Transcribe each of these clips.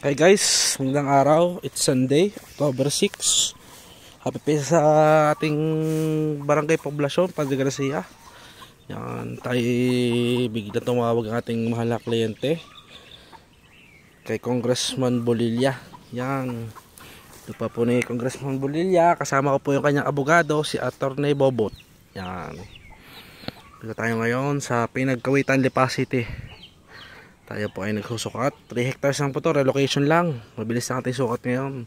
Hi guys, magandang araw. It's Sunday, October 6. Happy Pesa sa ating barangay poblasyon, Padre Garcia. Yan, tayo bigla tumawag ang ating mahal na kliyente kay Congressman Bolilla. Yan, ito pa po ni Congressman Bolilla. Kasama ko po yung kanyang abogado, si Attorney Bobot. Yan, dito tayo ngayon sa Pinagkawitan, Lipa City. Tayo po ay nagsusukat. 3 hectares lang po to, relocation lang. Mabilis na ating sukat ngayon.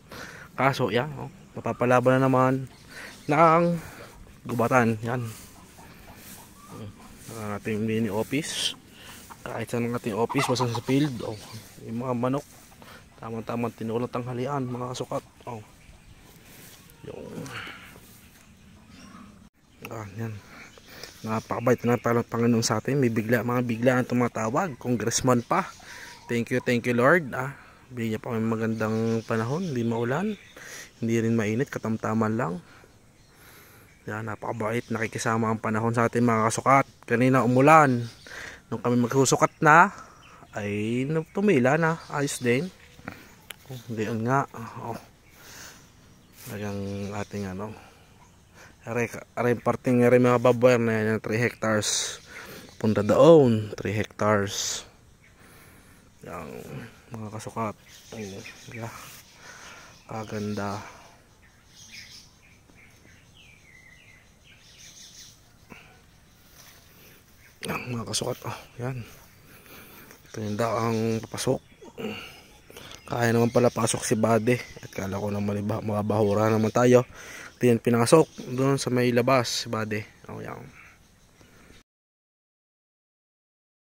Kaso yan, mapapalaban na naman ng gubatan. Yan, ang ating mini office. Kahit saan ang ating office, basta sa field. Yung mga manok, tamang-tamang tinulong tanghalian, mga kasukat. Yung yan, napakabait na parang Panginoon sa atin. May mga biglaan tumatawag. Congressman pa. Thank you Lord. Bigyan niya pa kami magandang panahon. Hindi maulan, hindi rin mainit, katamtaman lang. Yan, napakabait. Nakikisama ang panahon sa atin, mga kasukat. Kanina umulan. Nung kami magsusukat na, ay tumila na. Ayos din. Diyan nga. Talagang ating aray parting aray mga baboy na yan, 3 hectares punta doon, 3 hectares yung mga kasukat. Yeah, kaganda. Mga kasukat, yan, tinda ang papasok. Kaya naman pala pasok si Bade at kala ko naman mga bahura naman tayo. Yan, pinasok doon sa may labas si Bade. Yan.